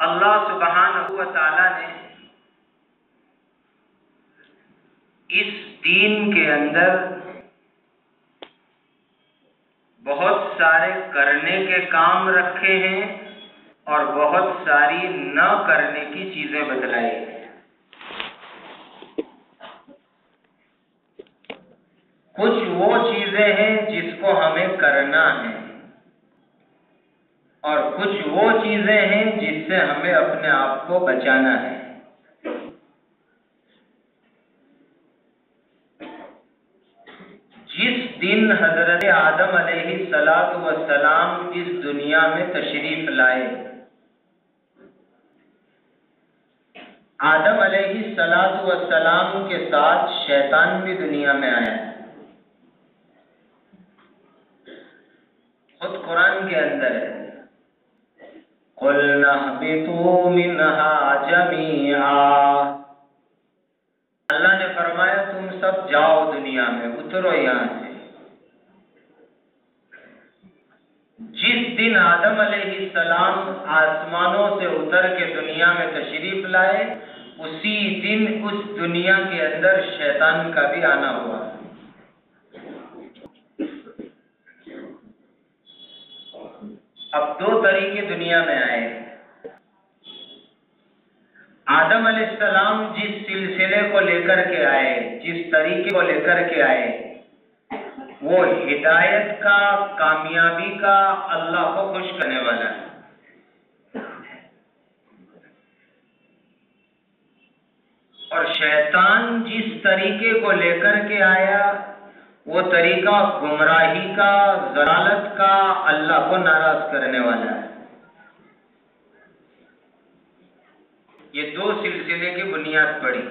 اللہ سبحانہ و تعالی نے اس دین کے اندر بہت سارے کرنے کے کام رکھے ہیں اور بہت ساری نہ کرنے کی چیزیں بتلائی ہیں۔ کچھ وہ چیزیں ہیں جس کو ہمیں کرنا ہے اور کچھ وہ چیزیں ہیں جس سے ہمیں اپنے آپ کو بچانا ہے۔ جس دن حضرت آدم علیہ السلام اس دنیا میں تشریف لائے، آدم علیہ السلام کے ساتھ شیطان بھی دنیا میں آیا۔ خود قرآن کے اندر ہے، قُلْنَا اهْبِطُوا مِنْهَا جَمِيعًا، اللہ نے فرمایا تم سب جاؤ دنیا میں، اترو یہاں سے۔ جس دن آدم علیہ السلام آسمانوں سے اتر کے دنیا میں تشریف لائے، اسی دن اس دنیا کے اندر شیطان کا بھی آنا ہوا۔ اب دو طریقے دنیا میں آئے۔ آدم علیہ السلام جس سلسلے کو لے کر کے آئے، جس طریقے کو لے کر کے آئے، وہ ہدایت کا، کامیابی کا، اللہ کو خوش کرنے والا ہے۔ اور شیطان جس طریقے کو لے کر کے آیا، وہ طریقہ گمراہی کا، ضلالت کا، اللہ کو ناراض کرنے والا ہے۔ یہ دو سلسلے کی بنیاد پڑی۔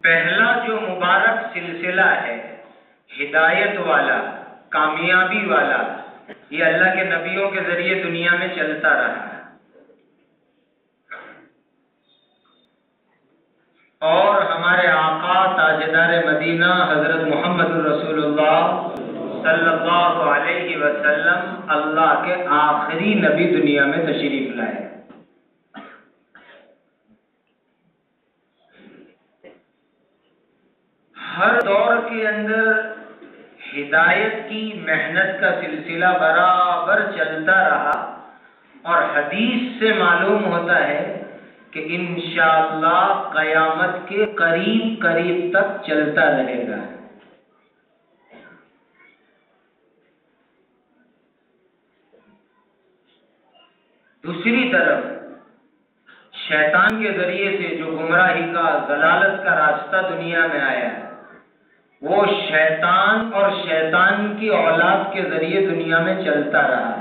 پہلا جو مبارک سلسلہ ہے، ہدایت والا، کامیابی والا، یہ اللہ کے نبیوں کے ذریعے دنیا میں چلتا رہا ہے۔ اور ہمارے آقا تاجدار مدینہ حضرت محمد رسول اللہ صلی اللہ علیہ وسلم اللہ کے آخری نبی دنیا میں تشریف لائے۔ ہر دور کے اندر ہدایت کی محنت کا سلسلہ برابر چلتا رہا، اور حدیث سے معلوم ہوتا ہے کہ انشاءاللہ قیامت کے قریب قریب تک چلتا رہے گا۔ دوسری طرف شیطان کے ذریعے سے جو گمراہی کا، ضلالت کا راستہ دنیا میں آیا، وہ شیطان اور شیطان کی اولاد کے ذریعے دنیا میں چلتا رہا۔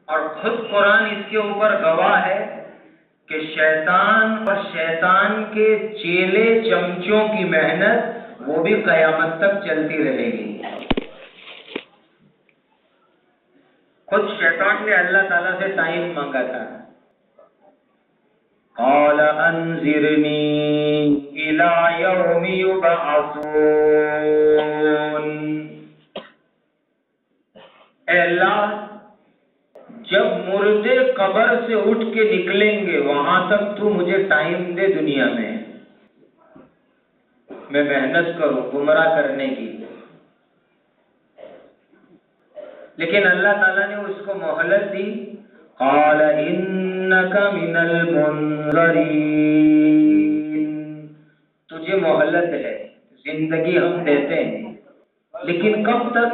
اور خود قرآن اس کے اوپر گواہ ہے کہ شیطان اور شیطان کے چیلے چمچوں کی محنت وہ بھی قیامت تک چلتی رہے گی۔ خود شیطان نے اللہ تعالیٰ سے ٹائم مانگا تھا، قال انذرنی الی یوم یبعثون، اے اللہ جب مردے قبر سے اٹھ کے نکلیں گے وہاں تک تو مجھے ٹائم دے، دنیا میں میں محنت کروں گمراہ کرنے کی۔ لیکن اللہ تعالیٰ نے اس کو مہلت دی، قال انک من المنظرین، تجھے مہلت ہے، زندگی ہم دیتے ہیں، لیکن کب تک؟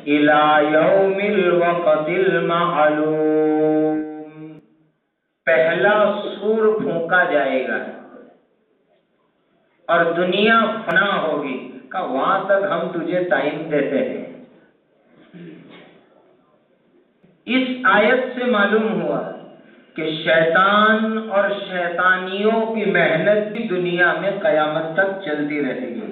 الی یوم الوقت المعلوم، پہلا سور پھونکا جائے گا اور دنیا فنا ہوگی، کہ وہاں تک ہم تجھے ٹائم دیتے ہیں۔ اس آیت سے معلوم ہوا کہ شیطان اور شیطانیوں کی محنت بھی دنیا میں قیامت تک چلتی رہے گی۔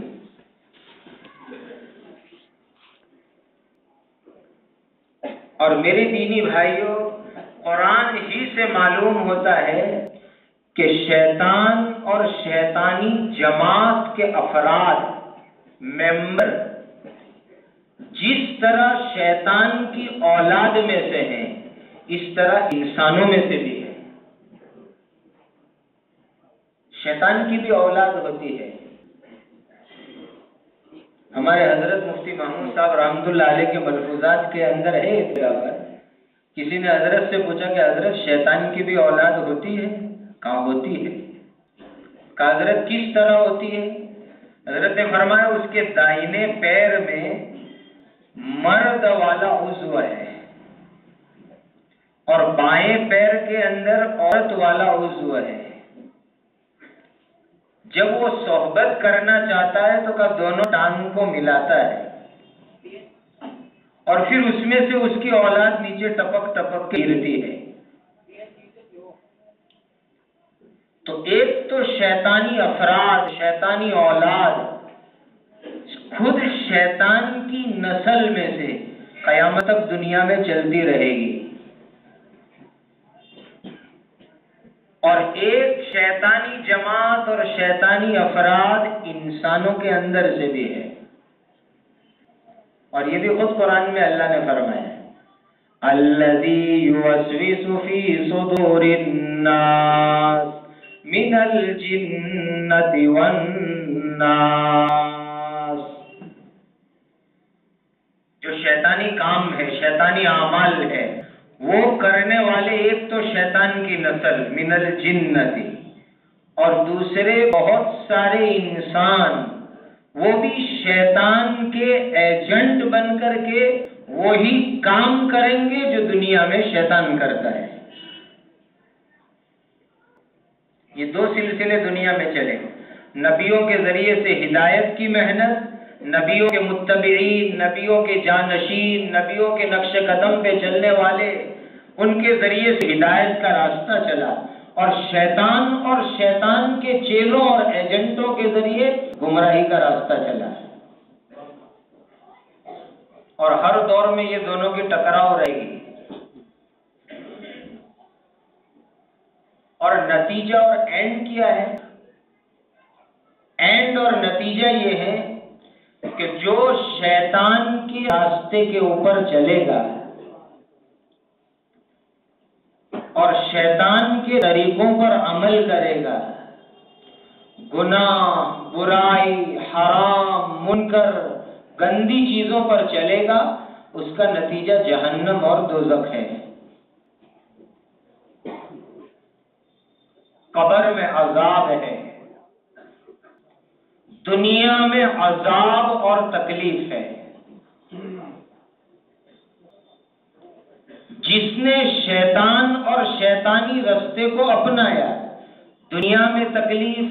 اور میرے دینی بھائیوں، قرآن ہی سے معلوم ہوتا ہے کہ شیطان اور شیطانی جماعت کے افراد، ممبر، جس طرح شیطان کی اولاد میں سے ہیں اس طرح انسانوں میں سے بھی ہے۔ شیطان کی بھی اولاد ہوتی ہے۔ ہمارے حضرت مفتی محمود صاحب رحمۃ اللہ علیہ کے ملفوظات کے اندر ہے ایک جگہ پر کسی نے حضرت سے پوچھا کہ حضرت شیطان کی بھی اولاد ہوتی ہے؟ کہاں ہوتی ہے؟ کہا حضرت کس طرح ہوتی ہے؟ حضرت نے فرمایا اس کے دائنے پیر میں مرد والا عضو ہے اور بائیں پیر کے اندر عورت والا عضو ہے۔ جب وہ صحبت کرنا چاہتا ہے تو کہا دونوں ٹانگ کو ملاتا ہے اور پھر اس میں سے اس کی اولاد نیچے ٹپک ٹپک کے گرتی ہے۔ تو ایک تو شیطانی افراد، شیطانی اولاد خود شیطان کی نسل میں سے قیامت تک دنیا میں چلتی رہے گی، اور ایک شیطانی جماعت اور شیطانی افراد انسانوں کے اندر سے بھی ہے، اور یہ بھی خود قرآن میں اللہ نے فرمایا الذی یوسوس فی صدور الناس من الجنۃ والناس۔ جو شیطانی کام ہے، شیطانی اعمال ہے، وہ کرنے والے ایک تو شیطان کی نسل من الجنۃ، اور دوسرے بہت سارے انسان وہ بھی شیطان کے ایجنٹ بن کر کے وہی کام کریں گے جو دنیا میں شیطان کرتا ہے۔ یہ دو سلسلے دنیا میں چلے، نبیوں کے ذریعے سے ہدایت کی محنت، نبیوں کے متبعین، نبیوں کے جانشین، نبیوں کے نقش قدم پہ چلنے والے، ان کے ذریعے سے ہدایت کا راستہ چلا، اور شیطان کے چیلوں اور ایجنٹوں کے ذریعے گمراہی کا راستہ چلا، اور ہر دور میں یہ دونوں کی ٹکراؤ رہے گی، اور نتیجہ اور اینڈ کیا ہے؟ اینڈ اور نتیجہ یہ ہے کہ جو شیطان کے راستے کے اوپر چلے گا اور شیطان کے طریقوں پر عمل کرے گا، گناہ، برائی، حرام، منکر، گندی چیزوں پر چلے گا، اس کا نتیجہ جہنم اور دوزخ ہے۔ قبر میں عذاب ہے، دنیا میں عذاب اور تکلیف ہے۔ جس نے شیطان اور شیطانی رستے کو اپنایا، دنیا میں تکلیف،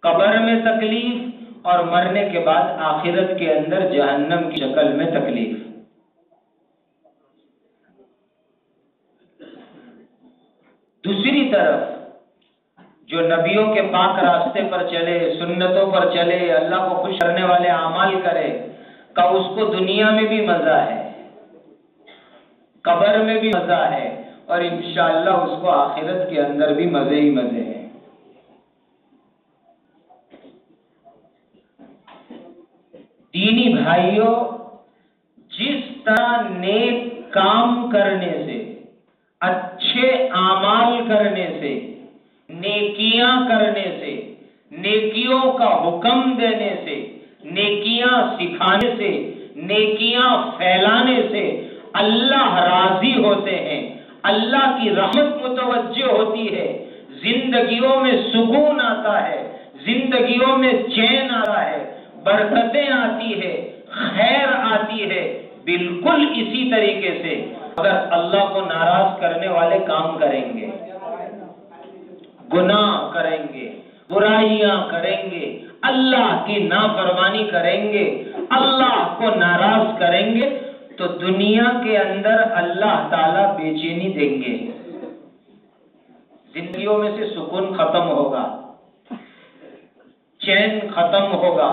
قبر میں تکلیف، اور مرنے کے بعد آخرت کے اندر جہنم کی شکل میں تکلیف۔ دوسری طرف جو نبیوں کے پاک راستے پر چلے، سنتوں پر چلے، اللہ کو خوش کرنے والے اعمال کرے، کہ اس کو دنیا میں بھی مزہ ہے، قبر میں بھی مزہ ہے، اور انشاءاللہ اس کو آخرت کے اندر بھی مزے ہی مزے ہیں۔ دینی بھائیوں، جس طرح نیک کام کرنے سے، اچھے اعمال کرنے سے، نیکیاں کرنے سے، نیکیوں کا حکم دینے سے، نیکیاں سکھانے سے، نیکیاں پھیلانے سے اللہ راضی ہوتے ہیں، اللہ کی رحمت متوجہ ہوتی ہے، زندگیوں میں سکون آتا ہے، زندگیوں میں چین آتا ہے، برکتیں آتی ہے، خیر آتی ہے۔ بالکل اسی طریقے سے اگر اللہ کو ناراض کرنے والے کام کریں گے، گناہ کریں گے، برائیاں کریں گے، اللہ کی نافرمانی کریں گے، اللہ کو ناراض کریں گے، تو دنیا کے اندر اللہ تعالیٰ بے چینی دیں گے، زندگیوں میں سے سکون ختم ہوگا، چین ختم ہوگا،